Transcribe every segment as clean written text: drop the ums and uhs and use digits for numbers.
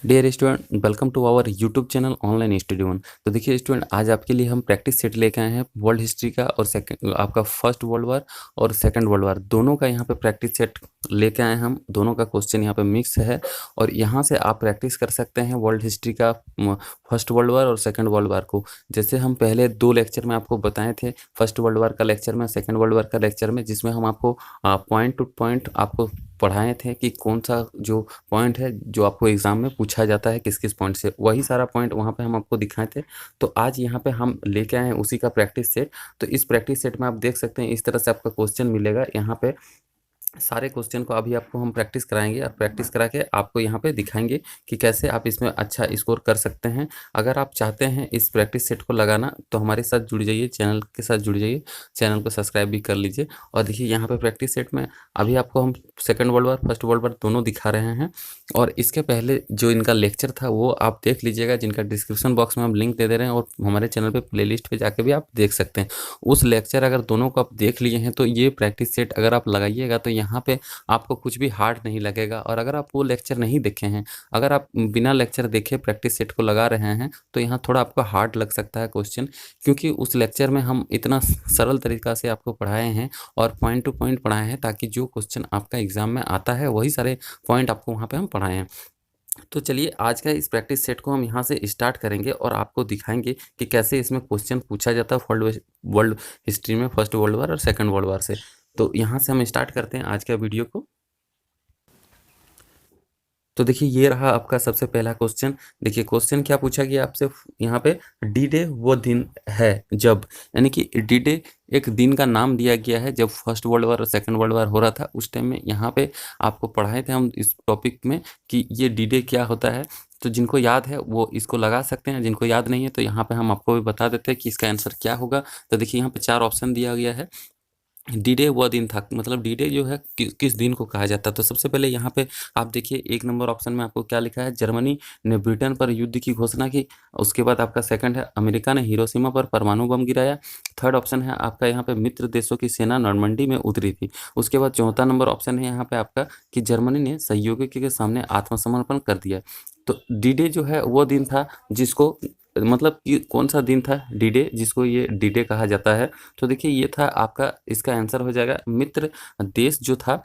Dear student, welcome to our YouTube channel online study one. तो देखिए student, आज आपके लिए हम प्रैक्टिस सेट लेके आए हैं वर्ल्ड हिस्ट्री का और सेकंड आपका फर्स्ट वर्ल्ड वार और सेकंड वर्ल्ड वार दोनों का यहाँ पे प्रैक्टिस सेट लेके आए हैं हम। दोनों का क्वेश्चन यहाँ पे मिक्स है और यहाँ से आप प्रैक्टिस कर सकते हैं वर्ल्ड हिस्ट्री का फर्स्ट वर्ल्ड वार और सेकंड वर्ल्ड वार को। जैसे हम पहले 2 लेक्चर में आपको बताए थे, फर्स्ट वर्ल्ड वार का लेक्चर में, सेकंड वर्ल्ड वार का लेक्चर में, जिसमें हम आपको पॉइंट टू पॉइंट आपको पढ़ाए थे कि कौन सा जो पॉइंट है जो आपको एग्जाम में पूछा जाता है किस किस पॉइंट से, वही सारा पॉइंट वहाँ पे हम आपको दिखाए थे। तो आज यहाँ पे हम लेके आए हैं उसी का प्रैक्टिस सेट। तो इस प्रैक्टिस सेट में आप देख सकते हैं इस तरह से आपका क्वेश्चन मिलेगा। यहाँ पे सारे क्वेश्चन को अभी आपको हम प्रैक्टिस कराएंगे और प्रैक्टिस करा के आपको यहाँ पे दिखाएंगे कि कैसे आप इसमें अच्छा स्कोर कर सकते हैं। अगर आप चाहते हैं इस प्रैक्टिस सेट को लगाना तो हमारे साथ जुड़ जाइए, चैनल के साथ जुड़ जाइए, चैनल को सब्सक्राइब भी कर लीजिए। और देखिए यहाँ पे प्रैक्टिस सेट में अभी आपको हम second world war first world war दोनों दिखा रहे हैं। और इसके पहले जो इनका लेक्चर था वो आप देख लीजिएगा, जिनका डिस्क्रिप्शन बॉक्स में हम लिंक दे दे रहे हैं और हमारे चैनल पर प्ले लिस्ट पर जाके भी आप देख सकते हैं। उस लेक्चर अगर दोनों को आप देख लिए हैं तो ये प्रैक्टिस सेट अगर आप लगाइएगा तो यहाँ पे आपको कुछ भी हार्ड नहीं लगेगा। और अगर आप वो लेक्चर नहीं देखे हैं, अगर आप बिना लेक्चर देखे प्रैक्टिस सेट को लगा रहे हैं तो यहाँ थोड़ा आपको हार्ड लग सकता है क्वेश्चन, क्योंकि उस लेक्चर में हम इतना सरल तरीका से आपको पढ़ाए हैं और पॉइंट टू पॉइंट पढ़ाए हैं, ताकि जो क्वेश्चन आपका एग्जाम में आता है वही सारे पॉइंट आपको वहाँ पे हम पढ़ाए हैं। तो चलिए आज का इस प्रैक्टिस सेट को हम यहाँ से स्टार्ट करेंगे और आपको दिखाएंगे कि कैसे इसमें क्वेश्चन पूछा जाता है वर्ल्ड हिस्ट्री में फर्स्ट वर्ल्ड वार और सेकंड वर्ल्ड वार से। तो यहाँ से हम स्टार्ट करते हैं आज का वीडियो को। तो देखिए ये रहा आपका सबसे पहला क्वेश्चन। देखिए क्वेश्चन क्या पूछा गया आपसे यहाँ पे, डी डे वो दिन है जब, यानी कि डी डे एक दिन का नाम दिया गया है जब फर्स्ट वर्ल्ड वार और सेकंड वर्ल्ड वार हो रहा था उस टाइम में। यहाँ पे आपको पढ़ाए थे हम इस टॉपिक में कि ये डी डे क्या होता है। तो जिनको याद है वो इसको लगा सकते हैं, जिनको याद नहीं है तो यहाँ पे हम आपको भी बता देते हैं कि इसका आंसर क्या होगा। तो देखिए यहाँ पे 4 ऑप्शन दिया गया है। डी डे वह दिन था, मतलब डी डे जो है किस दिन को कहा जाता है। तो सबसे पहले यहाँ पे आप देखिए 1 नंबर ऑप्शन में आपको क्या लिखा है, जर्मनी ने ब्रिटेन पर युद्ध की घोषणा की। उसके बाद आपका सेकंड है, अमेरिका ने हिरोशिमा पर परमाणु बम गिराया। थर्ड ऑप्शन है आपका यहाँ पे, मित्र देशों की सेना नॉर्मंडी में उतरी थी। उसके बाद चौथा नंबर ऑप्शन है यहाँ पे आपका कि जर्मनी ने सहयोगी के सामने आत्मसमर्पण कर दिया। तो डी डे जो है वो दिन था जिसको, मतलब कि कौन सा दिन था डी डे जिसको ये डी डे कहा जाता है। तो देखिए ये था आपका, इसका आंसर हो जाएगा मित्र देश जो था,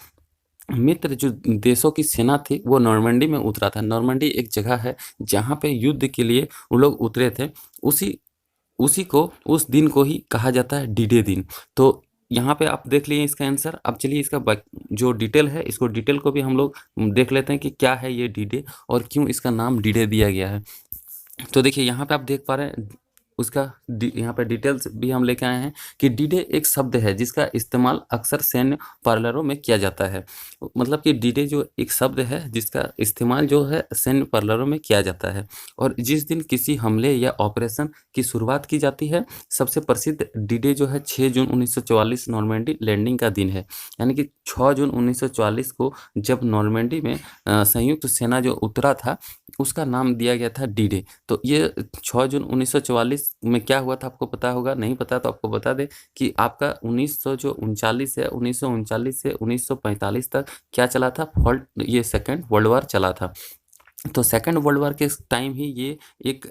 मित्र जो देशों की सेना थी वो नॉर्मंडी में उतरा था। नॉर्मंडी एक जगह है जहाँ पे युद्ध के लिए वो लोग उतरे थे। उसी उसी को, उस दिन को ही कहा जाता है डी डे दिन। तो यहाँ पे आप देख लिए इसका आंसर। अब चलिए इसका जो डिटेल है, इसको डिटेल को भी हम लोग देख लेते हैं कि क्या है ये डी डे और क्यों इसका नाम डी डे दिया गया है। तो देखिए यहाँ पे आप देख पा रहे हैं उसका यहाँ पे डिटेल्स भी हम लेके आए हैं कि डी डे एक शब्द है जिसका इस्तेमाल अक्सर सैन्य पार्लरों में किया जाता है। मतलब कि डी डे जो एक शब्द है जिसका इस्तेमाल जो है सैन्य पार्लरों में किया जाता है और जिस दिन किसी हमले या ऑपरेशन की शुरुआत की जाती है। सबसे प्रसिद्ध डी डे जो है 6 जून 1944 नॉर्मंडी लैंडिंग का दिन है। यानी कि 6 जून 1944 को जब नॉर्मंडी में संयुक्त सेना जो उतरा था उसका नाम दिया गया था डी डे। तो ये 6 जून 1944 में क्या हुआ था आपको पता होगा, नहीं पता तो आपको बता दें कि आपका 1939 है, 1939 से 1945 तक क्या चला था, ये सेकंड वर्ल्ड वार चला था। तो सेकंड वर्ल्ड वार के टाइम ही ये एक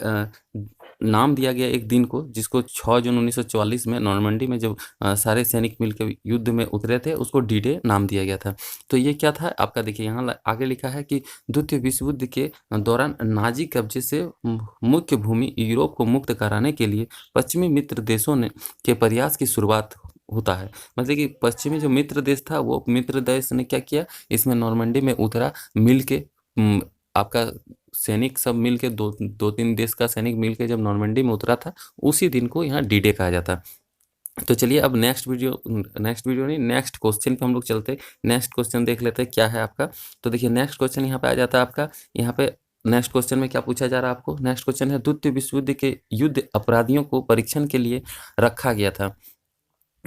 नाम दिया गया एक दिन को, जिसको 6 जून 1944 में नॉर्मंडी में जब सारे सैनिक मिलकर युद्ध में उतरे थे उसको डी डे नाम दिया गया था। तो ये क्या था आपका, देखिए यहाँ आगे लिखा है कि द्वितीय विश्व युद्ध के दौरान नाजी कब्जे से मुख्य भूमि यूरोप को मुक्त कराने के लिए पश्चिमी मित्र देशों ने के प्रयास की शुरुआत होता है। मतलब कि पश्चिमी जो मित्र देश था वो मित्र देश ने क्या किया, इसमें नॉर्मंडी में उतरा, मिल के आपका सैनिक सब मिल के 2-3 देश का सैनिक मिल के जब नॉर्मंडी में उतरा था उसी दिन को यहाँ डी डे कहा जाता है। तो चलिए अब नेक्स्ट वीडियो नहीं, नेक्स्ट क्वेश्चन पे हम लोग चलते हैं। नेक्स्ट क्वेश्चन देख लेते हैं क्या है आपका। तो देखिए नेक्स्ट क्वेश्चन यहाँ पे आ जाता है आपका, यहाँ पे नेक्स्ट क्वेश्चन में क्या पूछा जा रहा है आपको। नेक्स्ट क्वेश्चन है, द्वितीय विश्व युद्ध के युद्ध अपराधियों को परीक्षण के लिए रखा गया था।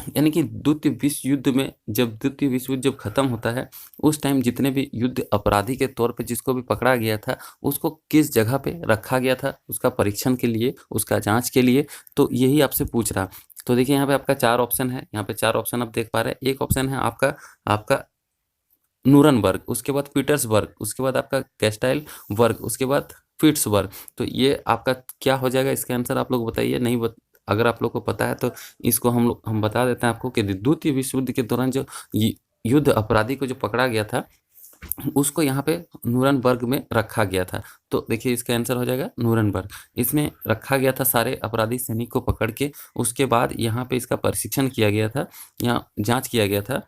यानी कि द्वितीय विश्व युद्ध में जब द्वितीय विश्व युद्ध जब खत्म होता है उस टाइम जितने भी युद्ध अपराधी के तौर पे जिसको भी पकड़ा गया था उसको किस जगह पे रखा गया था, उसका परीक्षण के लिए, उसका जांच के लिए। तो यही आपसे पूछ रहा। तो देखिए यहाँ पे आपका 4 ऑप्शन है, यहाँ पे 4 ऑप्शन आप देख पा रहे हैं। एक ऑप्शन है आपका नूरनबर्ग, उसके बाद पीटर्सबर्ग, उसके बाद आपका कैस्टाइल वर्ग, उसके बाद फिट्सबर्ग। तो ये आपका क्या हो जाएगा, इसका आंसर आप लोग बताइए। नहीं अगर आप लोग को पता है तो इसको हम बता देते हैं आपको कि द्वितीय विश्व युद्ध के दौरान जो युद्ध अपराधी को जो पकड़ा गया था उसको यहाँ पे नूरनबर्ग में रखा गया था। तो देखिए इसका आंसर हो जाएगा नूरनबर्ग। इसमें रखा गया था सारे अपराधी सैनिक को पकड़ के, उसके बाद यहाँ पे इसका प्रशिक्षण किया गया था, यहाँ जांच किया गया था।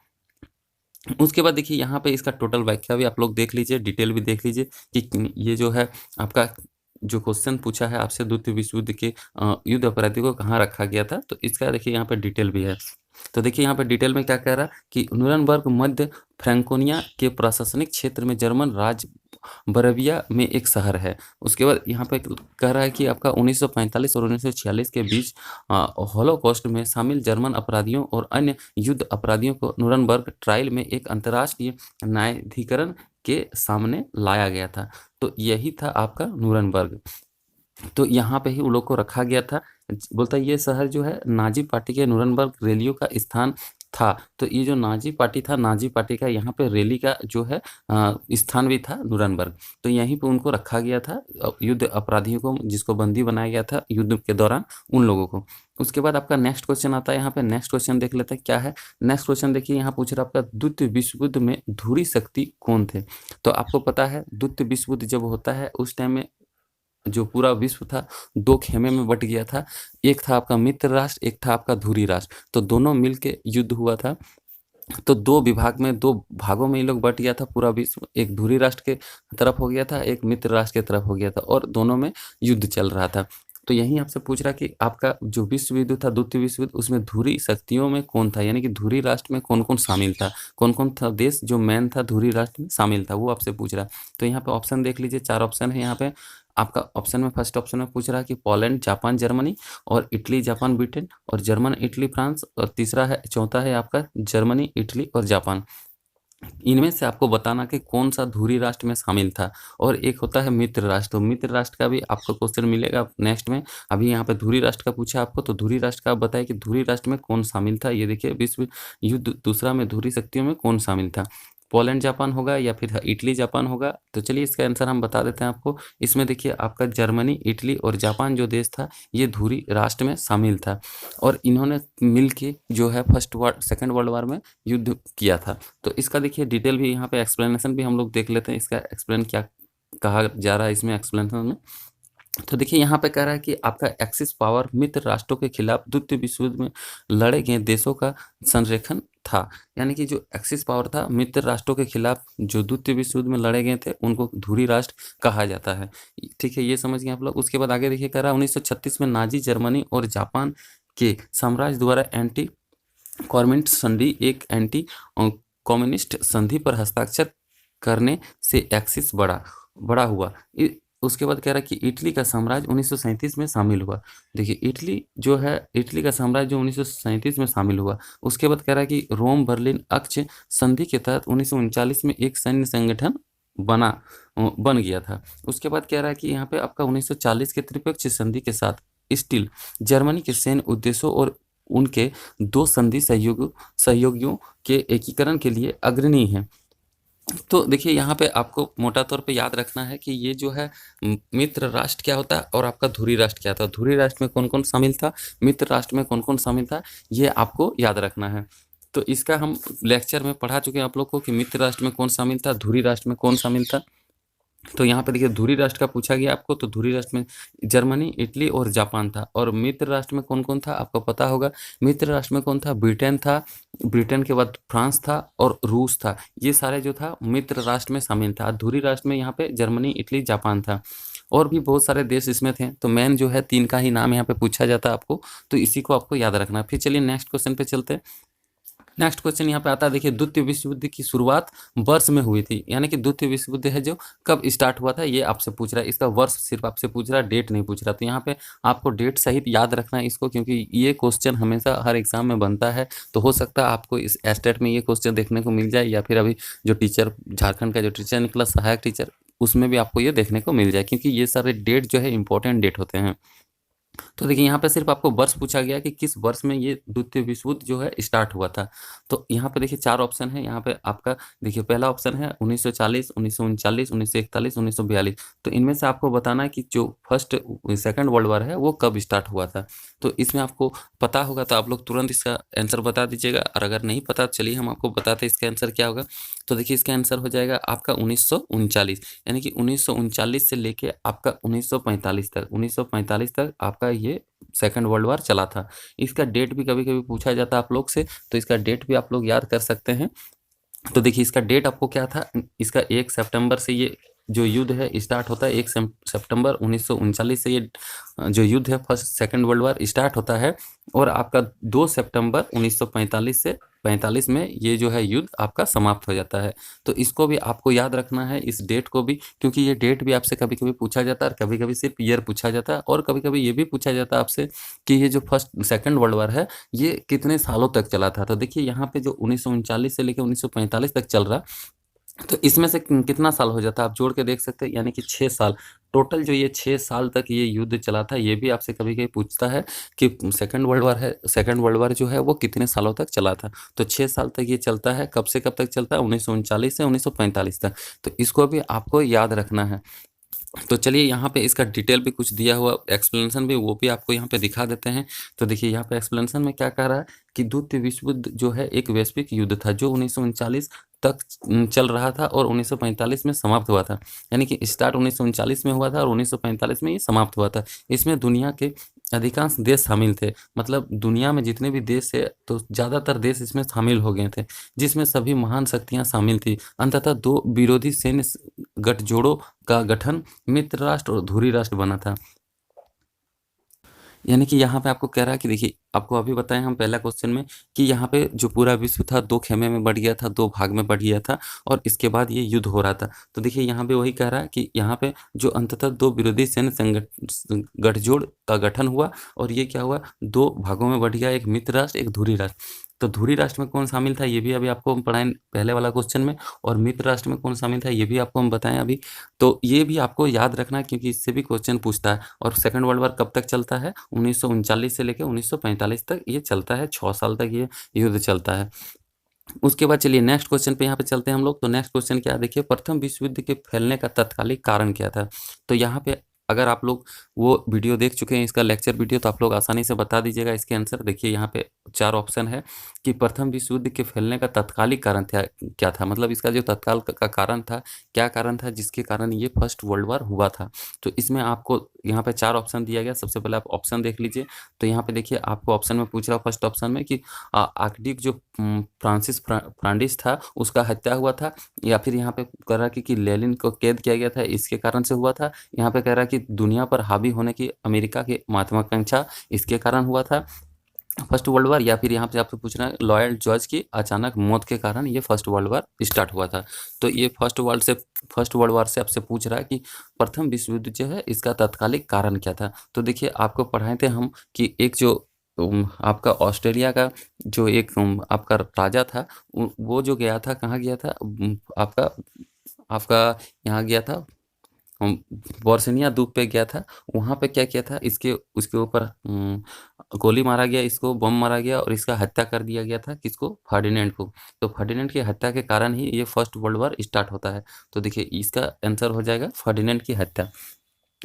उसके बाद देखिए यहाँ पे इसका टोटल व्याख्या भी आप लोग देख लीजिए, डिटेल भी देख लीजिए कि ये जो है आपका जो क्वेश्चन पूछा है आपसे द्वितीय विश्व युद्ध के युद्ध अपराधी को कहाँ रखा गया था, तो इसका देखिए यहाँ पे डिटेल भी है। तो देखिए यहाँ पे डिटेल में क्या कह रहा है कि नूरनबर्ग मध्य फ्रैंकोनिया के प्रशासनिक क्षेत्र में जर्मन राज्य बरविया में एक शहर है। उसके बाद यहाँ पे कह रहा है कि आपका 1945 और 1946 के बीच हॉलोकॉस्ट में शामिल जर्मन अपराधियों और अन्य युद्ध अपराधियों को नूरनबर्ग ट्रायल में एक अंतर्राष्ट्रीय न्यायाधिकरण के सामने लाया गया था। तो यही था आपका नूरनबर्ग। तो यहाँ पे ही उन लोग को रखा गया था। बोलता है ये शहर जो है नाजी पार्टी के नूरनबर्ग रैलियों का स्थान था। तो ये जो नाजी पार्टी था, नाजी पार्टी का यहाँ पे रैली का जो है स्थान भी था नूरनबर्ग। तो यहीं पे उनको रखा गया था, युद्ध अपराधियों को जिसको बंदी बनाया गया था युद्ध के दौरान उन लोगों को। उसके बाद आपका नेक्स्ट क्वेश्चन आता है। यहाँ पे नेक्स्ट क्वेश्चन देख लेते हैं क्या है। नेक्स्ट क्वेश्चन देखिए, यहाँ पूछ रहा है आपका द्वितीय विश्व युद्ध में धुरी शक्ति कौन थे। तो आपको पता है द्वितीय विश्व युद्ध जब होता है उस टाइम में जो पूरा विश्व था दो खेमे में बट गया था। एक था आपका मित्र राष्ट्र, एक था आपका धुरी राष्ट्र। तो दोनों मिलके युद्ध हुआ था। तो दो विभाग में, दो भागों में ये लोग बट गया था पूरा विश्व। एक धुरी राष्ट्र के तरफ हो गया था, एक मित्र राष्ट्र के तरफ हो गया था, और दोनों में युद्ध चल रहा था। तो यही आपसे पूछ रहा कि आपका जो विश्व युद्ध था द्वितीय विश्व युद्ध, उसमें धुरी शक्तियों में कौन था, यानी कि धुरी राष्ट्र में कौन कौन शामिल था, कौन कौन था देश जो मैन था धुरी राष्ट्र में शामिल था, वो आपसे पूछ रहा। तो यहाँ पे ऑप्शन देख लीजिए, 4 ऑप्शन है यहाँ पे आपका। ऑप्शन में फर्स्ट ऑप्शन में पूछ रहा है कि पोलैंड जापान जर्मनी, और इटली जापान ब्रिटेन, और जर्मन इटली फ्रांस, और तीसरा है, चौथा है आपका जर्मनी इटली और जापान। इनमें से आपको बताना कि कौन सा धुरी राष्ट्र में शामिल था। और एक होता है मित्र राष्ट्र। तो मित्र राष्ट्र का भी आपको क्वेश्चन मिलेगा नेक्स्ट में। अभी यहाँ पे धुरी राष्ट्र का पूछा आपको, तो धुरी राष्ट्र का आप बताइए कि धुरी राष्ट्र में कौन शामिल था। ये देखिए विश्व युद्ध दूसरा में धुरी शक्तियों में कौन शामिल था, पोलैंड जापान होगा या फिर इटली जापान होगा। तो चलिए इसका आंसर हम बता देते हैं आपको। इसमें देखिए आपका जर्मनी इटली और जापान जो देश था ये धुरी राष्ट्र में शामिल था, और इन्होंने मिलके जो है सेकेंड वर्ल्ड वार में युद्ध किया था। तो इसका देखिए डिटेल भी यहाँ पे एक्सप्लेनेशन भी हम लोग देख लेते हैं, इसका एक्सप्लेन क्या कहा जा रहा है इसमें एक्सप्लेनेशन में। तो देखिए यहाँ पे कह रहा है कि आपका एक्सिस पावर मित्र राष्ट्रों के खिलाफ द्वितीय विश्व युद्ध में लड़े गए देशों का संरेखन था। यानी कि जो एक्सिस पावर था मित्र राष्ट्रों के खिलाफ जो द्वितीय विश्व युद्ध में लड़े गए थे उनको धुरी राष्ट्र कहा जाता है। ठीक है, ये समझ गए आप लोग। उसके बाद आगे देखिए कह रहा है 1936 में नाजी जर्मनी और जापान के साम्राज्य द्वारा एंटी कॉम्युनिस्ट संधि, एक एंटी कम्युनिस्ट संधि पर हस्ताक्षर करने से एक्सिस बड़ा हुआ। उसके बाद कह रहा है कि इटली का साम्राज्य 1937 में शामिल हुआ। देखिए इटली जो है, इटली का साम्राज्य जो 1937 में शामिल हुआ। उसके बाद कह रहा है कि रोम बर्लिन अक्ष संधि के तहत 1939 में एक सैन्य संगठन बन गया था। उसके बाद कह रहा है कि यहाँ पे आपका 1940 के त्रिपक्षीय संधि के साथ स्टील जर्मनी के सैन्य उद्देश्यों और उनके दो संधि सहयोगियों के एकीकरण के लिए अग्रणी है। तो देखिए यहाँ पे आपको मोटा तौर पे याद रखना है कि ये जो है मित्र राष्ट्र क्या होता है और आपका धुरी राष्ट्र क्या था। धुरी राष्ट्र में कौन कौन शामिल था, मित्र राष्ट्र में कौन कौन शामिल था, ये आपको याद रखना है। तो इसका हम लेक्चर में पढ़ा चुके हैं आप लोग को कि मित्र राष्ट्र में कौन शामिल था, धुरी राष्ट्र में कौन शामिल था। तो यहाँ पे देखिए धुरी राष्ट्र का पूछा गया आपको, तो धुरी राष्ट्र में जर्मनी इटली और जापान था। और मित्र राष्ट्र में कौन कौन था आपको पता होगा। मित्र राष्ट्र में कौन था, ब्रिटेन था, ब्रिटेन के बाद फ्रांस था और रूस था। ये सारे जो था मित्र राष्ट्र में शामिल था। धुरी राष्ट्र में यहाँ पे जर्मनी इटली जापान था, और भी बहुत सारे देश इसमें थे। तो मेन जो है 3 का ही नाम यहाँ पे पूछा जाता है आपको, तो इसी को आपको याद रखना है। फिर चलिए नेक्स्ट क्वेश्चन पे चलते हैं। नेक्स्ट क्वेश्चन यहाँ पे आता है, देखिए द्वितीय विश्व युद्ध की शुरुआत वर्ष में हुई थी। यानी कि द्वितीय विश्व युद्ध है जो कब स्टार्ट हुआ था ये आपसे पूछ रहा है। इसका वर्ष सिर्फ आपसे पूछ रहा है, डेट नहीं पूछ रहा। तो यहाँ पे आपको डेट सहित याद रखना है इसको, क्योंकि ये क्वेश्चन हमेशा हर एग्जाम में बनता है। तो हो सकता है आपको इस एस्टेट में ये क्वेश्चन देखने को मिल जाए, या फिर अभी जो टीचर झारखंड का जो टीचर निकला सहायक टीचर, उसमें भी आपको ये देखने को मिल जाए, क्योंकि ये सारे डेट जो है इंपॉर्टेंट डेट होते हैं। तो देखिए यहाँ पे सिर्फ आपको वर्ष पूछा गया कि किस वर्ष में ये द्वितीय विश्व युद्ध जो है स्टार्ट हुआ था। तो यहाँ पे देखिए 4 ऑप्शन है। यहाँ पे आपका देखिए पहला ऑप्शन है 1940, 1939, 1941, 1942। तो इनमें से आपको बताना है कि जो फर्स्ट सेकंड वर्ल्ड वॉर है वो कब स्टार्ट हुआ था। तो इसमें आपको पता होगा तो आप लोग तुरंत इसका आंसर बता दीजिएगा, और अगर नहीं पता चलिए हम आपको बताते हैं इसका आंसर क्या होगा। तो देखिए इसका आंसर हो जाएगा आपका 1939, यानी कि 1939 से लेके आपका 1945 तक, 1945 तक आपका ये सेकंड वर्ल्ड वॉर चला था। इसका डेट भी कभी-कभी पूछा जाता है आप लोग से, तो इसका डेट भी आप लोग याद कर सकते हैं। तो देखिए इसका डेट आपको क्या था, इसका 1 सितंबर से ये जो युद्ध है स्टार्ट होता है। 1 सितंबर 1939 से ये जो युद्ध है first second world war start होता है, और आपका 2 सितंबर 1945 से 45 में ये जो है युद्ध आपका समाप्त हो जाता है। तो इसको भी आपको याद रखना है, इस डेट को भी, क्योंकि ये डेट भी आपसे कभी-कभी पूछा जाता है, और कभी-कभी सिर्फ ईयर पूछा जाता है, और कभी-कभी ये भी पूछा जाता है आपसे कि ये जो फर्स्ट सेकंड वर्ल्ड वॉर है ये कितने सालों तक चला था। तो देखिए यहाँ पे जो 1939 से लेकर 1945 तक चल रहा, तो इसमें से कितना साल हो जाता है आप जोड़ के देख सकते हैं, यानी कि 6 साल टोटल। जो ये 6 साल तक ये युद्ध चला था, ये भी आपसे कभी-कभी पूछता है कि सेकंड वर्ल्ड वॉर है, सेकंड वर्ल्ड वॉर जो है वो कितने सालों तक चला था। तो 6 साल तक ये चलता है। कब से कब तक चलता है? 1939 से 1945 तक। तो इसको भी आपको याद रखना है। तो चलिए यहाँ पे इसका डिटेल भी कुछ दिया हुआ, एक्सप्लेनेशन भी, वो भी आपको यहाँ पे दिखा देते हैं। तो देखिए यहाँ पे एक्सप्लेनेशन में क्या कह रहा है कि द्वितीय विश्व युद्ध जो है एक वैश्विक युद्ध था जो 1939 तक चल रहा था और 1945 में समाप्त हुआ था। यानी कि स्टार्ट 1939 में हुआ था और 1945 में ये समाप्त हुआ था। इसमें दुनिया के अधिकांश देश शामिल थे, मतलब दुनिया में जितने भी देश है तो ज़्यादातर देश इसमें शामिल हो गए थे, जिसमें सभी महान शक्तियाँ शामिल थी। अंततः 2 विरोधी सैन्य गठजोड़ों का गठन मित्र राष्ट्र और धुरी राष्ट्र बना था। यानी कि यहाँ पे आपको कह रहा है कि देखिए आपको अभी बताएं हम पहला क्वेश्चन में कि यहाँ पे जो पूरा विश्व था 2 खेमे में बँट गया था, 2 भाग में बँट गया था, और इसके बाद ये युद्ध हो रहा था। तो देखिए यहाँ पे वही कह रहा है कि यहाँ पे जो अंततः 2 विरोधी सैन्य गठजोड़ का गठन हुआ, और ये क्या हुआ, 2 भागों में बँट गया, एक मित्र राष्ट्र, एक धुरी राष्ट्र। तो धुरी राष्ट्र में कौन शामिल था ये भी अभी आपको हम पढ़ाएं पहले वाला क्वेश्चन में, और मित्र राष्ट्र में कौन शामिल था ये भी आपको हम बताएं अभी। तो ये भी आपको याद रखना है क्योंकि इससे भी क्वेश्चन पूछता है। और सेकंड वर्ल्ड वॉर कब तक चलता है? 1939 से लेकर 1945 तक ये चलता है, 6 साल तक ये युद्ध चलता है। उसके बाद चलिए नेक्स्ट क्वेश्चन पे यहाँ पे चलते हैं हम लोग। तो नेक्स्ट क्वेश्चन क्या है, देखिए प्रथम विश्व युद्ध के फैलने का तत्कालिक कारण क्या था? तो यहाँ पे अगर आप लोग वो वीडियो देख चुके हैं, इसका लेक्चर वीडियो, तो आप लोग आसानी से बता दीजिएगा इसके आंसर। देखिए यहाँ पे 4 ऑप्शन है कि प्रथम विश्व युद्ध के फैलने का तत्कालिक कारण था क्या था, मतलब इसका जो तत्काल का कारण था, क्या कारण था जिसके कारण ये फर्स्ट वर्ल्ड वॉर हुआ था। तो इसमें आपको यहाँ पे 4 ऑप्शन दिया गया। सबसे पहले आप ऑप्शन देख लीजिए। तो यहाँ पे देखिए आपको ऑप्शन में पूछ रहा, फर्स्ट ऑप्शन में कि आर्कडिक जो फ्रांसिस फ्रांडिस था उसका हत्या हुआ था, या फिर यहाँ पे कह रहा कि लेनिन को कैद किया गया था इसके कारण से हुआ था। यहाँ पे कह रहा कि दुनिया पर हावी होने की अमेरिका की महत्वाकांक्षा इसके कारण हुआ था फर्स्ट वर्ल्ड वॉर, या फिर यहाँ पे आपसे पूछ रहा है लॉयल जॉर्ज की अचानक मौत के कारण ये फर्स्ट वर्ल्ड वॉर स्टार्ट हुआ था। तो ये फर्स्ट वर्ल्ड वॉर से आपसे पूछ रहा है कि प्रथम विश्व युद्ध जो है इसका तत्कालिक कारण क्या था। तो देखिए आपको पढ़ाए थे हम कि एक जो आपका ऑस्ट्रेलिया का जो एक आपका राजा था, वो जो गया था, कहाँ गया था, आपका आपका यहाँ गया था, बॉर्सिनिया द्वीप पे गया था। वहाँ पे क्या किया था, इसके उसके ऊपर गोली मारा गया, इसको बम मारा गया, और इसका हत्या कर दिया गया था, किसको, फर्डिनेंड को। तो फर्डिनेंड की हत्या के कारण ही ये फर्स्ट वर्ल्ड वॉर स्टार्ट होता है। तो देखिए इसका आंसर हो जाएगा फर्डिनेंड की हत्या।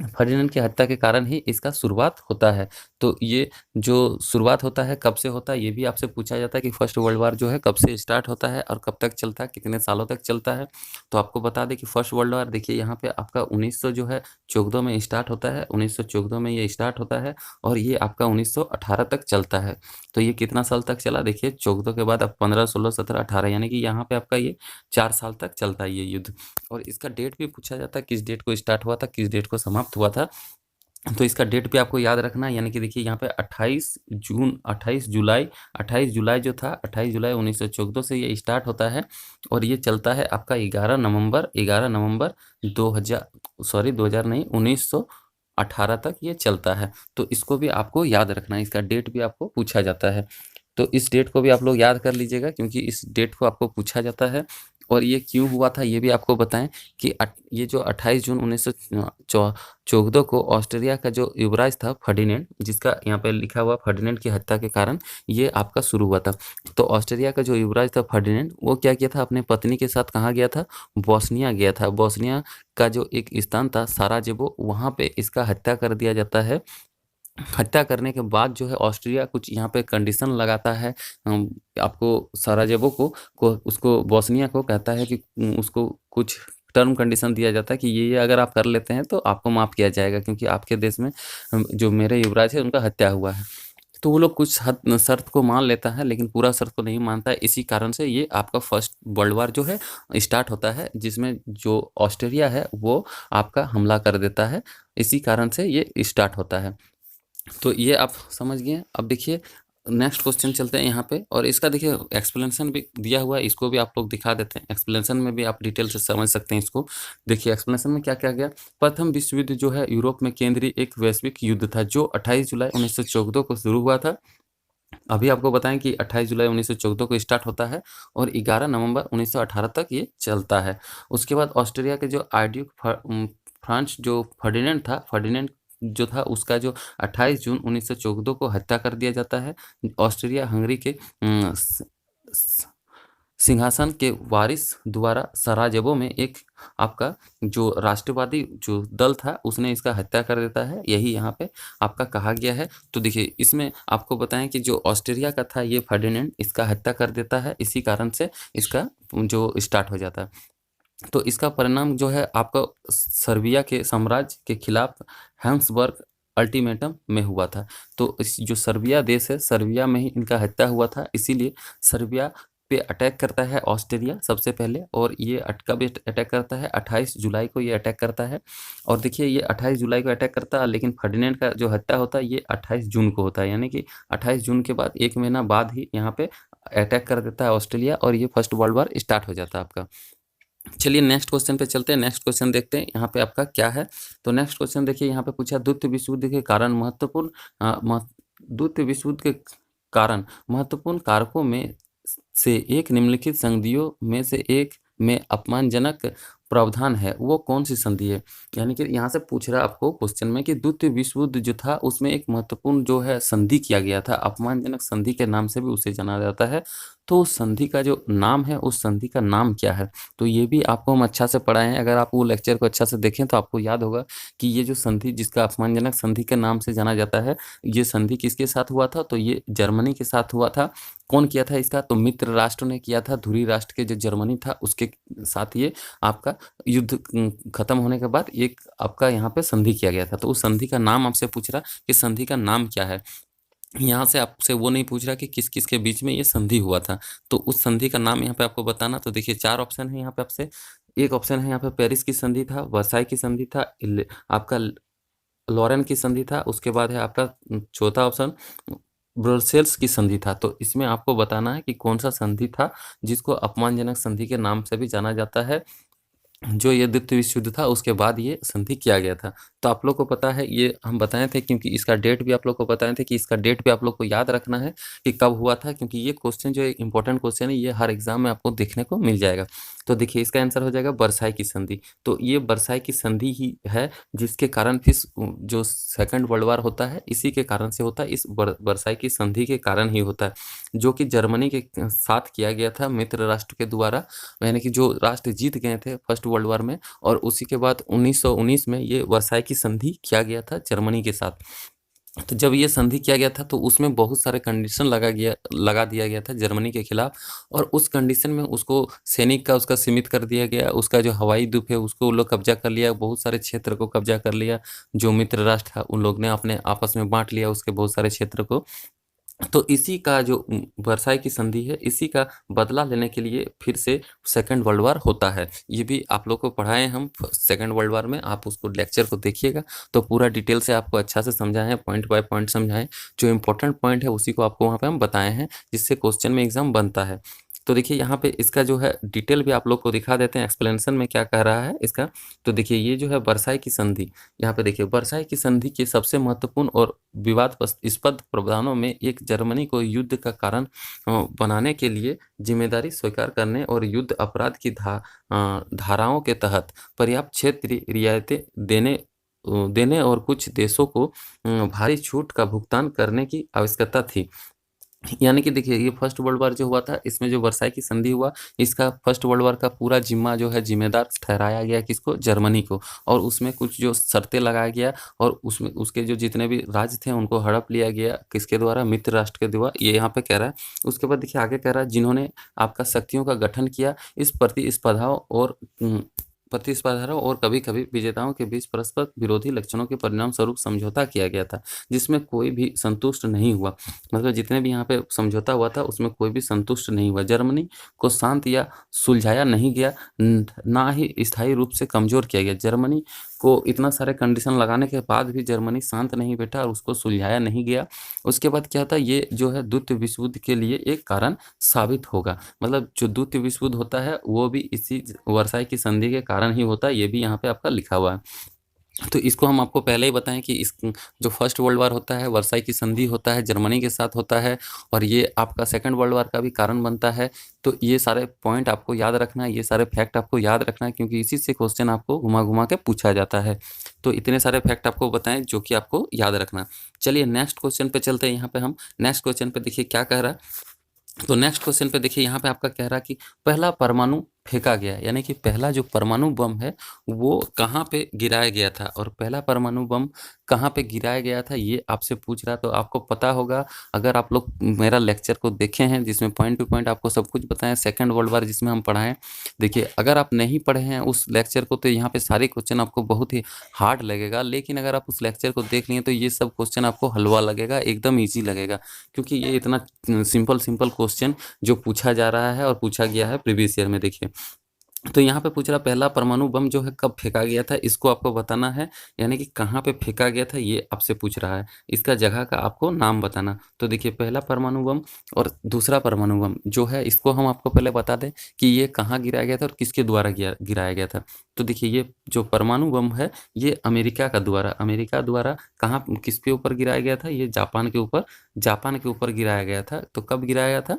फर्डिनेंड की हत्या के कारण ही इसका शुरुआत होता है। तो ये जो शुरुआत होता है कब से होता है ये भी आपसे पूछा जाता है कि फर्स्ट वर्ल्ड वॉर जो है कब से स्टार्ट होता है और कब तक चलता है, कितने सालों तक चलता है। तो आपको बता दें कि फर्स्ट वर्ल्ड वॉर देखिए यहाँ पे आपका 1900 जो है 14 में स्टार्ट होता है, 1914 में ये स्टार्ट होता है, और ये आपका 1918 तक चलता है। तो ये कितना साल तक चला, देखिए 14 के बाद अब 15, 16, 17, 18, यानी कि यहाँ पे आपका ये 4 साल तक चलता है ये युद्ध। और इसका डेट भी पूछा जाता है, किस डेट को स्टार्ट हुआ था, किस डेट को समाप्त हुआ था। तो इसका डेट भी आपको याद रखना है, यानी कि देखिए यहाँ पे 28 जुलाई जो था, 28 जुलाई 1914 से ये स्टार्ट होता है, और ये चलता है आपका 11 नवंबर 2000 नहीं 1918 तक ये चलता है। तो इसको भी आपको याद रखना है, इसका डेट भी आपको पूछा जाता है। तो इस डेट को भी आप लोग याद कर लीजिएगा क्योंकि इस डेट को आपको पूछा जाता है। और ये क्यों हुआ था ये भी आपको बताएं कि ये जो 28 जून 1914 को ऑस्ट्रिया का जो युवराज था फर्डिनेंड, जिसका यहाँ पे लिखा हुआ फर्डिनेंड की हत्या के कारण ये आपका शुरू हुआ था। तो ऑस्ट्रिया का जो युवराज था फर्डिनेंड, वो क्या किया था, अपने पत्नी के साथ कहाँ गया था, बोस्निया गया था। बोस्निया का जो एक स्थान था साराजेवो, वहाँ पे इसका हत्या कर दिया जाता है। हत्या करने के बाद जो है ऑस्ट्रिया कुछ यहाँ पे कंडीशन लगाता है, आपको साराजेवो को उसको बोस्निया को कहता है कि उसको कुछ टर्म कंडीशन दिया जाता है कि ये अगर आप कर लेते हैं तो आपको माफ़ किया जाएगा, क्योंकि आपके देश में जो मेरे युवराज है उनका हत्या हुआ है। तो वो लोग कुछ हद शर्त को मान लेता है, लेकिन पूरा शर्त को नहीं मानता है। इसी कारण से ये आपका फर्स्ट वर्ल्ड वार जो है स्टार्ट होता है, जिसमें जो ऑस्ट्रेलिया है वो आपका हमला कर देता है। इसी कारण से ये स्टार्ट होता है। तो ये आप समझ गए। अब देखिए नेक्स्ट क्वेश्चन चलते हैं यहाँ पे, और इसका देखिए एक्सप्लेनेशन भी दिया हुआ है, इसको भी आप लोग दिखा देते हैं। एक्सप्लेनेशन में भी आप डिटेल से समझ सकते हैं इसको। देखिए एक्सप्लेनेशन में क्या क्या गया। प्रथम विश्व युद्ध जो है यूरोप में केंद्रीय एक वैश्विक युद्ध था जो 28 जुलाई 1914 को शुरू हुआ था। अभी आपको बताएं कि 28 जुलाई 1914 को स्टार्ट होता है और 11 नवंबर 1918 तक ये चलता है। उसके बाद ऑस्ट्रिया के जो आर्डड्यूक फ्रांस जो फर्डिनेंड था, फर्डिनेंड जो था उसका जो 28 जून 1914 को हत्या कर दिया जाता है। ऑस्ट्रिया हंगरी के सिंहासन के वारिस द्वारा सराजेवो में एक आपका जो राष्ट्रवादी जो दल था उसने इसका हत्या कर देता है, यही यहाँ पे आपका कहा गया है। तो देखिए इसमें आपको बताएं कि जो ऑस्ट्रिया का था ये फर्डिनेंड इसका हत्या कर देता है, इसी कारण से इसका जो स्टार्ट हो जाता है। तो इसका परिणाम जो है आपका सर्बिया के साम्राज्य के खिलाफ हैंसबर्ग अल्टीमेटम में हुआ था। तो इस जो सर्बिया देश है, सर्बिया में ही इनका हत्या हुआ था, इसीलिए सर्बिया पे अटैक करता है ऑस्ट्रेलिया सबसे पहले। और ये कब अटैक करता है, 28 जुलाई को ये अटैक करता है। और देखिए ये 28 जुलाई को अटैक करता है, लेकिन फर्डिनेंड का जो हत्या होता है ये 28 जून को होता है, यानी कि 28 जून के बाद 1 महीना बाद ही यहाँ पे अटैक कर देता है ऑस्ट्रेलिया, और ये फर्स्ट वर्ल्ड वार स्टार्ट हो जाता है आपका। चलिए नेक्स्ट क्वेश्चन पे चलते हैं। नेक्स्ट क्वेश्चन देखते हैं यहाँ पे आपका क्या है। तो नेक्स्ट क्वेश्चन देखिए यहाँ पे पूछा द्वितीय विश्व युद्ध के कारण द्वितीय विश्व युद्ध के कारण महत्वपूर्ण कारकों में से एक निम्नलिखित संधियों में से एक में अपमानजनक प्रावधान है, वो कौन सी संधि है। यानी कि यहाँ से पूछ रहा है आपको क्वेश्चन में कि द्वितीय विश्व युद्ध जो था उसमें एक महत्वपूर्ण जो है संधि किया गया था, अपमानजनक संधि के नाम से भी उसे जाना जाता है। तो उस संधि का जो नाम है, उस संधि का नाम क्या है, तो ये भी आपको हम अच्छा से पढ़ाए हैं। अगर आप वो लेक्चर को अच्छा से देखें तो आपको याद होगा कि ये जो संधि जिसका अपमानजनक संधि के नाम से जाना जाता है, ये संधि किसके साथ हुआ था, तो ये जर्मनी के साथ हुआ था। कौन किया था इसका, तो मित्र राष्ट्र ने किया था। धुरी राष्ट्र के जो जर्मनी था उसके साथ ये आपका युद्ध खत्म होने के बाद एक आपका यहाँ पे संधि किया गया था। तो उस संधि का नाम आपसे पूछ रहा कि संधि का नाम क्या है। यहाँ से आपसे वो नहीं पूछ रहा कि किस किस के बीच में ये संधि हुआ था, तो उस संधि का नाम यहाँ पे आपको बताना। तो देखिए 4 ऑप्शन है यहाँ पे आपसे। एक ऑप्शन है यहाँ पे पेरिस की संधि था, वर्साई की संधि था, आपका लॉरेन की संधि था, उसके बाद है आपका चौथा ऑप्शन ब्रुसेल्स की संधि था। तो इसमें आपको बताना है कि कौन सा संधि था जिसको अपमानजनक संधि के नाम से भी जाना जाता है। जो ये द्वितीय विश्व युद्ध था उसके बाद ये संधि किया गया था। तो आप लोग को पता है, ये हम बताए थे, क्योंकि इसका डेट भी आप लोग को बताए थे कि इसका डेट भी आप लोग को याद रखना है कि कब हुआ था, क्योंकि ये क्वेश्चन जो इंपॉर्टेंट क्वेश्चन है ये हर एग्जाम में आपको देखने को मिल जाएगा। तो देखिए इसका आंसर हो जाएगा वर्साई की संधि। तो ये वर्साई की संधि ही है जिसके कारण फिर जो सेकंड वर्ल्ड वार होता है इसी के कारण से होता है, इस वर्साई की संधि के कारण ही होता है, जो कि जर्मनी के साथ किया गया था मित्र राष्ट्र के द्वारा। यानी कि जो राष्ट्र जीत गए थे फर्स्ट वर्ल्ड वार में, और उसी के बाद 1919 में ये वर्साई की संधि किया गया था जर्मनी के साथ। तो जब ये संधि किया गया था तो उसमें बहुत सारे कंडीशन लगा दिया गया था जर्मनी के खिलाफ, और उस कंडीशन में उसको सैनिक का उसका सीमित कर दिया गया, उसका जो हवाई द्वीप है उसको वो लोग कब्जा कर लिया, बहुत सारे क्षेत्र को कब्जा कर लिया। जो मित्र राष्ट्र था उन लोग ने अपने आपस में बांट लिया उसके बहुत सारे क्षेत्र को। तो इसी का जो वर्साई की संधि है, इसी का बदला लेने के लिए फिर से सेकंड वर्ल्ड वार होता है। ये भी आप लोग को पढ़ाए हम सेकंड वर्ल्ड वार में, आप उसको लेक्चर को देखिएगा तो पूरा डिटेल से आपको अच्छा से समझाए हैं, पॉइंट बाय पॉइंट समझाएं। जो इंपॉर्टेंट पॉइंट है उसी को आपको वहाँ पे हम बताए हैं, जिससे क्वेश्चन में एग्जाम बनता है। तो देखिए यहाँ पे इसका जो है डिटेल भी आप लोग को दिखा देते हैं, एक्सप्लेनेशन में क्या कह रहा है इसका। तो देखिए ये जो है वर्साई की संधि, यहाँ पे देखिए वर्साई की संधि के सबसे महत्वपूर्ण और विवादास्पद प्रावधानों में एक जर्मनी को युद्ध का कारण बनाने के लिए जिम्मेदारी स्वीकार करने और युद्ध अपराध की धाराओं के तहत पर्याप्त क्षेत्रीय रियायतें देने और कुछ देशों को भारी छूट का भुगतान करने की आवश्यकता थी। यानी कि देखिए ये फर्स्ट वर्ल्ड वार जो हुआ था, इसमें जो वर्साई की संधि हुआ, इसका फर्स्ट वर्ल्ड वार का पूरा जिम्मा जो है जिम्मेदार ठहराया गया किसको, जर्मनी को। और उसमें कुछ जो शर्तें लगाया गया और उसमें उसके जो जितने भी राज्य थे उनको हड़प लिया गया, किसके द्वारा, मित्र राष्ट्र के द्वारा, ये यहाँ पे कह रहा है। उसके बाद देखिए आगे कह रहा है, जिन्होंने आपका शक्तियों का गठन किया, इस प्रतिस्पर्धाओं और कभी-कभी विजेताओं के बीच परस्पर विरोधी लक्षणों के परिणाम स्वरूप समझौता किया गया था, जिसमें कोई भी संतुष्ट नहीं हुआ। मतलब जितने भी यहाँ पे समझौता हुआ था उसमें कोई भी संतुष्ट नहीं हुआ। जर्मनी को शांत या सुलझाया नहीं गया, ना ही स्थायी रूप से कमजोर किया गया। जर्मनी को इतना सारे कंडीशन लगाने के बाद भी जर्मनी शांत नहीं बैठा और उसको सुलझाया नहीं गया। उसके बाद क्या था, ये जो है द्वितीय विश्व युद्ध के लिए एक कारण साबित होगा। मतलब जो द्वितीय विश्व युद्ध होता है वो भी इसी वर्साई की संधि के कारण ही होता है, ये भी यहाँ पे आपका लिखा हुआ है। तो इसको हम आपको पहले ही बताएं कि इस जो फर्स्ट वर्ल्ड वार होता है वर्साई की संधि होता है, जर्मनी के साथ होता है, और ये आपका सेकंड वर्ल्ड वार का भी कारण बनता है। तो ये सारे पॉइंट आपको याद रखना है, ये सारे फैक्ट आपको याद रखना है, क्योंकि इसी से क्वेश्चन आपको घुमा घुमा के पूछा जाता है। तो इतने सारे फैक्ट आपको बताएं जो कि आपको याद रखना। चलिए नेक्स्ट क्वेश्चन पे चलते हैं। यहाँ पे हम नेक्स्ट क्वेश्चन पे देखिए क्या कह रहा है। तो नेक्स्ट क्वेश्चन पे देखिए यहाँ पे आपका कह रहा है कि पहला परमाणु फेंका गया, यानी कि पहला जो परमाणु बम है वो कहाँ पे गिराया गया था, और पहला परमाणु बम कहाँ पे गिराया गया था ये आपसे पूछ रहा। तो आपको पता होगा, अगर आप लोग मेरा लेक्चर को देखे हैं जिसमें पॉइंट टू पॉइंट आपको सब कुछ बताएं, सेकंड वर्ल्ड वार जिसमें हम पढ़ाएं। देखिए अगर आप नहीं पढ़े हैं उस लेक्चर को तो यहाँ पे सारे क्वेश्चन आपको बहुत ही हार्ड लगेगा, लेकिन अगर आप उस लेक्चर को देख लिए तो ये सब क्वेश्चन आपको हलवा लगेगा, एकदम ईजी लगेगा, क्योंकि ये इतना सिंपल सिंपल क्वेश्चन जो पूछा जा रहा है और पूछा गया है प्रीवियस ईयर में। देखिए तो यहाँ पे पूछ रहा पहला परमाणु बम जो है कब फेंका गया था, इसको आपको बताना है, यानी कि कहाँ पे फेंका गया था ये आपसे पूछ रहा है। इसका जगह का आपको नाम बताना। तो देखिए पहला परमाणु बम और दूसरा परमाणु बम जो है इसको हम आपको पहले बता दें कि ये कहाँ गिराया गया था और किसके द्वारा गिराया गया था। तो देखिए ये जो परमाणु बम है ये अमेरिका द्वारा कहाँ किसके ऊपर गिराया गया था, ये जापान के ऊपर गिराया गया था। तो कब गिराया गया था,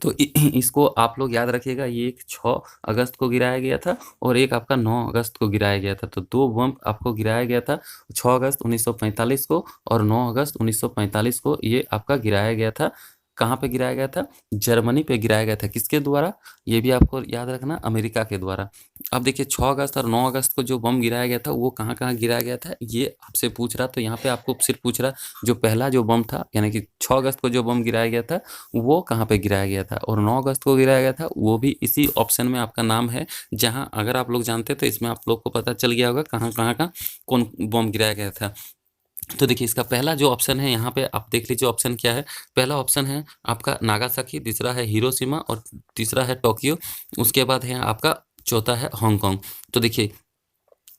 तो इसको आप लोग याद रखिएगा, ये एक 6 अगस्त को गिराया गया था और एक आपका 9 अगस्त को गिराया गया था। तो 2 बम आपको गिराया गया था, 6 अगस्त 1945 को और 9 अगस्त 1945 को ये आपका गिराया गया था। कहाँ पे गिराया गया था, जर्मनी पे गिराया गया था। किसके द्वारा, ये भी आपको याद रखना, अमेरिका के द्वारा। अब देखिए 6 अगस्त और 9 अगस्त को जो बम गिराया गया था वो कहाँ कहाँ गिराया गया था ये आपसे पूछ रहा। तो यहाँ पे आपको सिर्फ पूछ रहा जो पहला जो बम था, यानी कि 6 अगस्त को जो बम गिराया गया था वो कहाँ पे गिराया गया था, और 9 अगस्त को गिराया गया था वो भी इसी ऑप्शन में आपका नाम है, जहां अगर आप लोग जानते तो इसमें आप लोग को पता चल गया होगा कहाँ कहाँ का कौन बम गिराया गया था। तो देखिए इसका पहला जो ऑप्शन है यहाँ पे आप देख लीजिए, ऑप्शन क्या है। पहला ऑप्शन है आपका नागासाकी, दूसरा है हिरोशिमा और तीसरा है टोक्यो। उसके बाद है आपका चौथा है हांगकांग। तो देखिए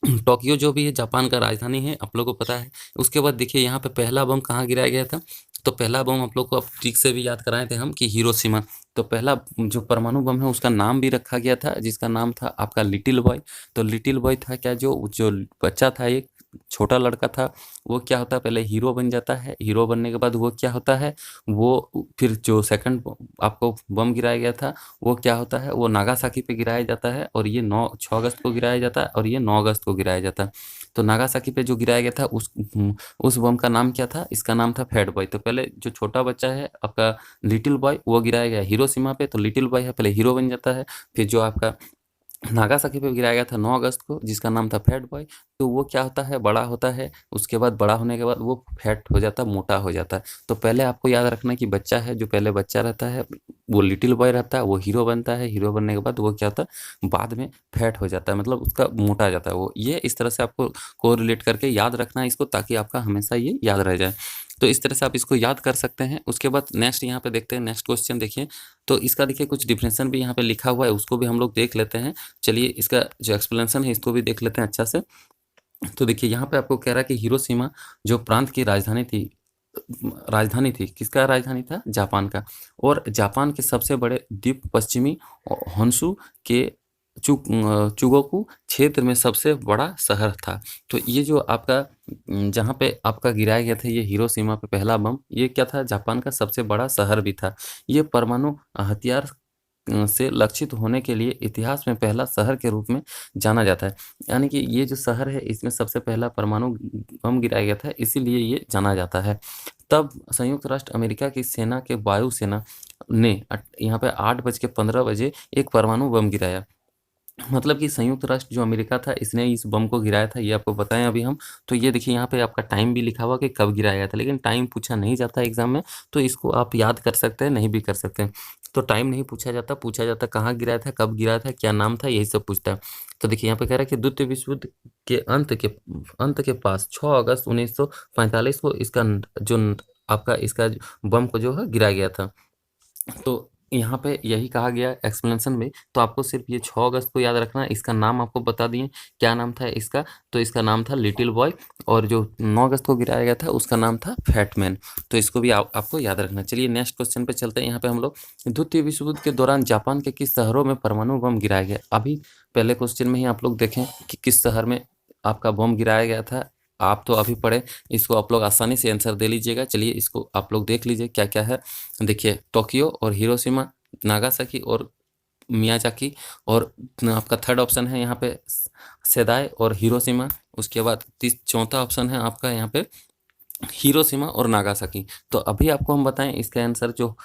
टोक्यो जो भी है जापान का राजधानी है, आप लोगों को पता है। उसके बाद देखिए यहाँ पे पहला बम कहाँ गिराया गया था, तो पहला बम आप लोग को अब ठीक से भी याद कराए थे हम कि हिरोशिमा। तो पहला जो परमाणु बम है उसका नाम भी रखा गया था, जिसका नाम था आपका लिटिल बॉय। तो लिटिल बॉय था क्या, जो जो बच्चा था, एक छोटा लड़का था, वो क्या होता है पहले हीरो बन जाता है। हीरो बनने के बाद वो क्या होता है, वो फिर जो सेकंड आपको बम गिराया गया था वो क्या होता है, वो नागासाकी पे गिराया जाता है, और ये 6 अगस्त को गिराया जाता है और ये 9 अगस्त को गिराया जाता है। तो नागासाकी पे जो गिराया गया था उस बम का नाम क्या था, इसका नाम था फैट बॉय। तो पहले जो छोटा बच्चा है आपका लिटिल बॉय वो गिराया गया हिरोशिमा पे, तो लिटिल बॉय है पहले हीरो बन जाता है। फिर जो आपका नागासाकी पे गिराया गया था 9 अगस्त को, जिसका नाम था फैट बॉय, तो वो क्या होता है, बड़ा होता है। उसके बाद बड़ा होने के बाद वो फैट हो जाता है, मोटा हो जाता है। तो पहले आपको याद रखना कि बच्चा है, जो पहले बच्चा रहता है वो लिटिल बॉय रहता है, वो हीरो बनता है, हीरो बनने के बाद वो क्या होता है, बाद में फैट हो जाता है, मतलब उसका मोटा जाता है वो। ये इस तरह से आपको कोरिलेट करके याद रखना है इसको, ताकि आपका हमेशा ये याद रह जाए। तो इस तरह से आप इसको याद कर सकते हैं। उसके बाद नेक्स्ट यहाँ पे देखते हैं, नेक्स्ट क्वेश्चन देखिए। तो इसका देखिए कुछ डिफिनेशन भी यहाँ पे लिखा हुआ है, उसको भी हम लोग देख लेते हैं। चलिए इसका जो एक्सप्लेनेशन है इसको भी देख लेते हैं अच्छा से। तो देखिए यहाँ पे आपको कह रहा है कि हिरोशिमा जो प्रांत की राजधानी थी, राजधानी थी, किसका राजधानी था? जापान का। और जापान के सबसे बड़े द्वीप पश्चिमी होन्शु के चुगोकू क्षेत्र में सबसे बड़ा शहर था। तो ये जो आपका जहाँ पे आपका गिराया गया था ये हिरोशिमा पे पहला बम, ये क्या था? जापान का सबसे बड़ा शहर भी था। ये परमाणु हथियार से लक्षित होने के लिए इतिहास में पहला शहर के रूप में जाना जाता है। यानी कि ये जो शहर है इसमें सबसे पहला परमाणु बम गिराया गया था, इसीलिए ये जाना जाता है। तब संयुक्त राष्ट्र अमेरिका की सेना के वायुसेना ने यहाँ पे 8:15 एक परमाणु बम गिराया। मतलब कि संयुक्त राष्ट्र जो अमेरिका था इसने इस बम को गिराया था, ये आपको बताएं अभी हम। तो ये देखिए यहाँ पे आपका टाइम भी लिखा हुआ कि कब गिराया गया था, लेकिन टाइम पूछा नहीं जाता एग्जाम में, तो इसको आप याद कर सकते हैं, नहीं भी कर सकते हैं। तो टाइम नहीं पूछा जाता कहाँ गिराया था, कब गिराया था, क्या नाम था, यही सब पूछता है। तो देखिए यहाँ पे कह रहा है कि द्वितीय विश्व युद्ध के अंत के पास 6 अगस्त 1945 को इसका जो आपका इसका बम को जो है गिराया गया था। तो यहाँ पे यही कहा गया एक्सप्लेनेशन में। तो आपको सिर्फ ये 6 अगस्त को याद रखना है। इसका नाम आपको बता दिए, क्या नाम था इसका? तो इसका नाम था लिटिल बॉय। और जो 9 अगस्त को गिराया गया था उसका नाम था फैटमैन। तो इसको भी आपको याद रखना। चलिए नेक्स्ट क्वेश्चन पे चलते हैं। यहाँ पे हम लोग द्वितीय विश्व युद्ध के दौरान जापान के किस शहरों में परमाणु बम गिराया गया? अभी पहले क्वेश्चन में ही आप लोग देखें कि किस शहर में आपका बम गिराया गया था। आप तो अभी पढ़े, इसको आप लोग आसानी से आंसर दे लीजिएगा। चलिए इसको आप लोग देख लीजिए क्या क्या है। देखिए टोक्यो और हिरोशिमा, नागासाकी और मियाजाकी। और आपका थर्ड ऑप्शन है यहाँ पे सेदाई और हिरोशिमा। उसके बाद चौथा ऑप्शन है आपका यहाँ पे हिरोशिमा और नागासाकी। तो अभी आपको हम बताएं इसका आंसर जो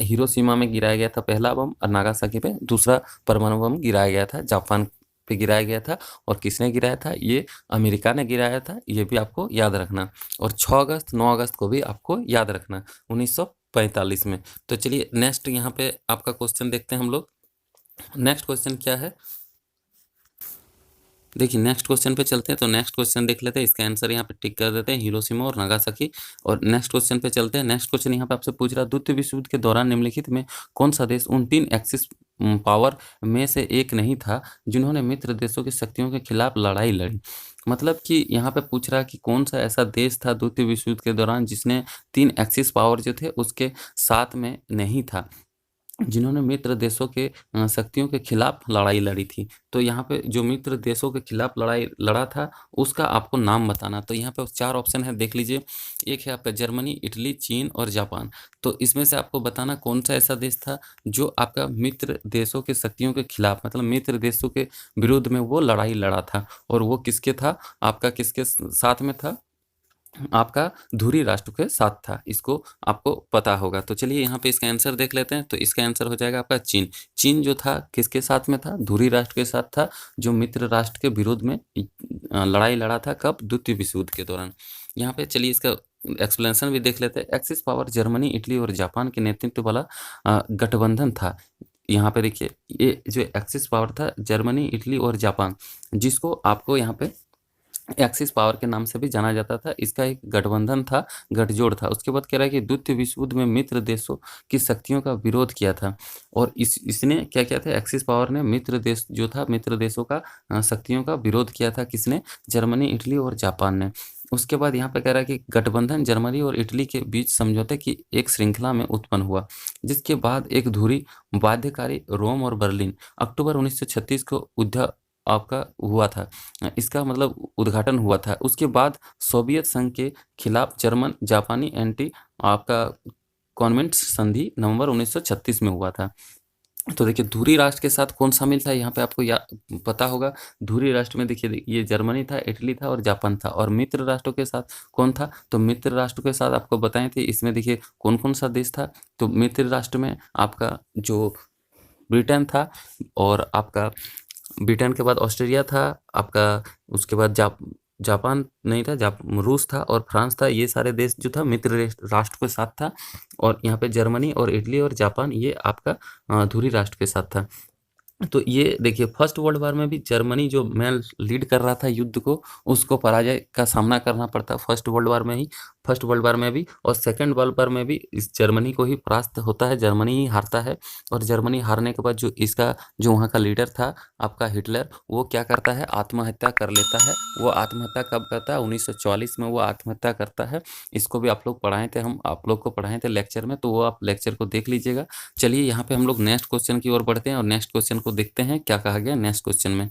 हिरोशिमा में गिराया गया था पहला बम, और नागासाकी पे दूसरा परमाणु बम गिराया गया था, जापान पे गिराया गया था। और किसने गिराया था? ये अमेरिका ने गिराया था, ये भी आपको याद रखना। और 6 अगस्त 9 अगस्त को भी आपको याद रखना 1945 में। तो चलिए नेक्स्ट यहाँ पे आपका क्वेश्चन देखते हैं हम लोग। नेक्स्ट क्वेश्चन क्या है? देखिए नेक्स्ट क्वेश्चन पे चलते हैं। तो नेक्स्ट क्वेश्चन देख लेते हैं, इसका आंसर यहाँ पे टिक कर देते हैं, हिरोशिमा और नागासाकी। और नेक्स्ट क्वेश्चन पे चलते हैं। नेक्स्ट क्वेश्चन यहाँ पे आपसे पूछ रहा है, द्वितीय विश्व युद्ध के दौरान निम्नलिखित में कौन सा देश उन 3 एक्सिस पावर में से एक नहीं था जिन्होंने मित्र देशों की शक्तियों के खिलाफ लड़ाई लड़ी? मतलब कि यहाँ पे पूछ रहा है कि कौन सा ऐसा देश था द्वितीय विश्व युद्ध के दौरान जिसने 3 एक्सिस पावर जो थे उसके साथ में नहीं था, जिन्होंने मित्र देशों के शक्तियों के खिलाफ लड़ाई लड़ी थी। तो यहाँ पे जो मित्र देशों के खिलाफ लड़ाई लड़ा था उसका आपको नाम बताना। तो यहाँ पे 4 ऑप्शन है, देख लीजिए। एक है आपका जर्मनी, इटली, चीन और जापान। तो इसमें से आपको बताना कौन सा ऐसा देश था जो आपका मित्र देशों के शक्तियों के खिलाफ, मतलब मित्र देशों के विरुद्ध में वो लड़ाई लड़ा था। और वो किसके था? आपका किसके साथ में था? आपका धुरी राष्ट्र के साथ था, इसको आपको पता होगा। तो चलिए यहाँ पे इसका आंसर देख लेते हैं। तो इसका आंसर हो जाएगा आपका चीन। चीन जो था किसके साथ में था? धुरी राष्ट्र के साथ था, जो मित्र राष्ट्र के विरोध में लड़ाई लड़ा था। कब? द्वितीय विश्व युद्ध के दौरान। यहाँ पे चलिए इसका एक्सप्लेनेशन भी देख लेते हैं। एक्सिस पावर जर्मनी, इटली और जापान के नेतृत्व वाला गठबंधन था। यहाँ पे देखिए ये जो एक्सिस पावर था जर्मनी, इटली और जापान, जिसको आपको यहाँ पे एक्सिस पावर के नाम से भी जाना जाता था, इसका एक गठबंधन था, गठजोड़ था। उसके बाद कह रहा है कि द्वितीय विश्व युद्ध में मित्र देशों की शक्तियों का विरोध किया था। और इसने क्या किया था? एक्सिस पावर ने मित्र देश जो था, मित्र देशों का शक्तियों का विरोध किया था। किसने? जर्मनी, इटली और जापान ने। उसके बाद यहाँ पे कह रहा है कि गठबंधन जर्मनी और इटली के बीच समझौते की एक श्रृंखला में उत्पन्न हुआ, जिसके बाद एक धुरी बाध्यकारी रोम और बर्लिन अक्टूबर 1936 को आपका हुआ था, इसका मतलब उद्घाटन हुआ था। उसके बाद सोवियत संघ के खिलाफ जर्मन जापानी एंटी आपका कॉन्वेंट संधि नवंबर 1936 में हुआ था। तो देखिए धुरी राष्ट्र के साथ कौन शामिल था, यहाँ पे आपको पता होगा। धुरी राष्ट्र में देखिए ये जर्मनी था, इटली था और जापान था। और मित्र राष्ट्रों के साथ कौन था? तो मित्र राष्ट्रों के साथ आपको बताए थे, इसमें देखिए कौन कौन सा देश था। तो मित्र राष्ट्र में आपका जो ब्रिटेन था, और आपका ब्रिटेन के बाद ऑस्ट्रेलिया था आपका, उसके बाद जापान नहीं था, रूस था और फ्रांस था। ये सारे देश जो था मित्र राष्ट्र के साथ था। और यहाँ पे जर्मनी और इटली और जापान ये आपका धुरी राष्ट्र के साथ था। तो ये देखिए फर्स्ट वर्ल्ड वार में भी जर्मनी जो मेन लीड कर रहा था युद्ध को, उसको पराजय का सामना करना पड़ता फर्स्ट वर्ल्ड वार में ही, फर्स्ट वर्ल्ड वार में भी, और सेकंड वर्ल्ड वार में भी इस जर्मनी को ही परास्त होता है, जर्मनी ही हारता है। और जर्मनी हारने के बाद जो इसका जो वहाँ का लीडर था आपका हिटलर, वो क्या करता है, आत्महत्या कर लेता है। वो आत्महत्या कब करता है, 1944 में वो आत्महत्या करता है। इसको भी आप लोग पढ़ाए थे, हम आप लोग को पढ़ाए थे लेक्चर में, तो वो आप लेक्चर को देख लीजिएगा। चलिए यहाँ पे हम लोग नेक्स्ट क्वेश्चन की ओर बढ़ते हैं और नेक्स्ट क्वेश्चन को देखते हैं क्या कहा गया नेक्स्ट क्वेश्चन में।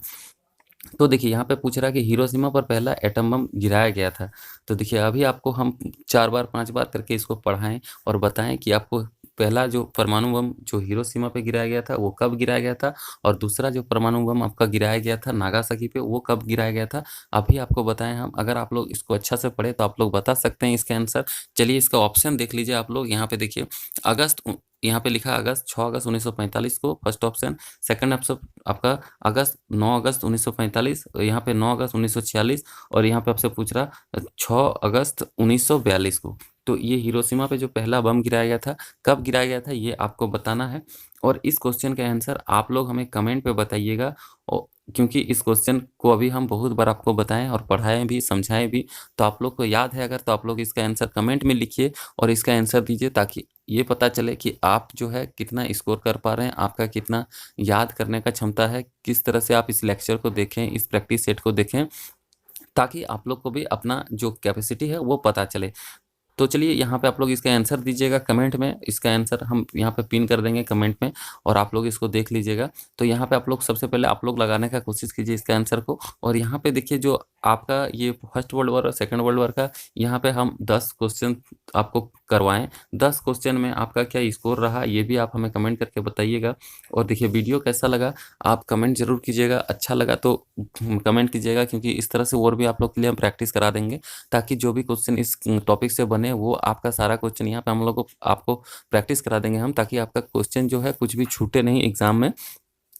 तो देखिए यहाँ पे पूछ रहा है कि हिरोशिमा पर पहला एटम बम गिराया गया था। तो देखिए अभी आपको हम 4 बार 5 बार करके इसको पढ़ाएं और बताएं कि आपको पहला जो परमाणु बम जो हिरोशिमा पे गिराया गया था वो कब गिराया गया था, और दूसरा जो परमाणु बम आपका गिराया गया था नागासाकी पे वो कब गिराया गया था। अभी आपको बताएं हम, अगर आप लोग इसको अच्छा से पढ़े तो आप लोग बता सकते हैं इसका आंसर। चलिए इसका ऑप्शन देख लीजिए आप लोग, यहाँ पे देखिए अगस्त, यहाँ पे लिखा अगस्त 6 अगस्त 1945 को फर्स्ट ऑप्शन। सेकंड ऑप्शन आपका अगस्त 9 अगस्त 1945, यहाँ पे 9 अगस्त 1946, और यहाँ पे आपसे पूछ रहा 6 अगस्त 1942 को। तो ये हिरोशिमा पे जो पहला बम गिराया गया था कब गिराया गया था ये आपको बताना है। और इस क्वेश्चन का आंसर आप लोग हमें कमेंट पे बताइएगा, और क्योंकि इस क्वेश्चन को अभी हम बहुत बार आपको बताएं और पढ़ाएं भी समझाएं भी, तो आप लोग को याद है अगर, तो आप लोग इसका आंसर कमेंट में लिखिए और इसका आंसर दीजिए, ताकि ये पता चले कि आप जो है कितना स्कोर कर पा रहे हैं, आपका कितना याद करने का क्षमता है, किस तरह से आप इस लेक्चर को देखें, इस प्रैक्टिस सेट को देखें, ताकि आप लोग को भी अपना जो कैपेसिटी है वो पता चले। तो चलिए यहाँ पे आप लोग इसका आंसर दीजिएगा कमेंट में, इसका आंसर हम यहाँ पे पिन कर देंगे कमेंट में, और आप लोग इसको देख लीजिएगा। तो यहाँ पे आप लोग सबसे पहले आप लोग लगाने का कोशिश कीजिए इसका आंसर को। और यहाँ पे देखिए जो आपका ये फर्स्ट वर्ल्ड वॉर और सेकंड वर्ल्ड वॉर का, यहाँ पे हम 10 क्वेश्चन आपको करवाएं। 10 क्वेश्चन में आपका क्या स्कोर रहा ये भी आप हमें कमेंट करके बताइएगा। और देखिए वीडियो कैसा लगा आप कमेंट जरूर कीजिएगा, अच्छा लगा तो कमेंट कीजिएगा, क्योंकि इस तरह से और भी आप लोग के लिए हम प्रैक्टिस करा देंगे, ताकि जो भी क्वेश्चन इस टॉपिक से बने वो आपका सारा क्वेश्चन यहाँ पे हम लोग को आपको प्रैक्टिस करा देंगे हम, ताकि आपका क्वेश्चन जो है कुछ भी छूटे नहीं एग्जाम में।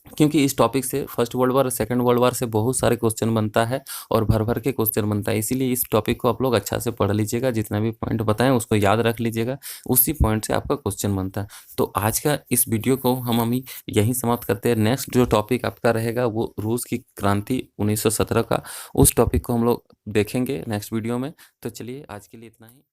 क्योंकि इस टॉपिक से फर्स्ट वर्ल्ड वार और सेकंड वर्ल्ड वार से बहुत सारे क्वेश्चन बनता है और भर भर के क्वेश्चन बनता है, इसीलिए इस टॉपिक को आप लोग अच्छा से पढ़ लीजिएगा, जितना भी पॉइंट बताएं उसको याद रख लीजिएगा, उसी पॉइंट से आपका क्वेश्चन बनता है। तो आज का इस वीडियो को हम यहीं समाप्त करते हैं। नेक्स्ट जो टॉपिक आपका रहेगा वो रूस की क्रांति 1917 का, उस टॉपिक को हम लोग देखेंगे नेक्स्ट वीडियो में। तो चलिए आज के लिए इतना ही।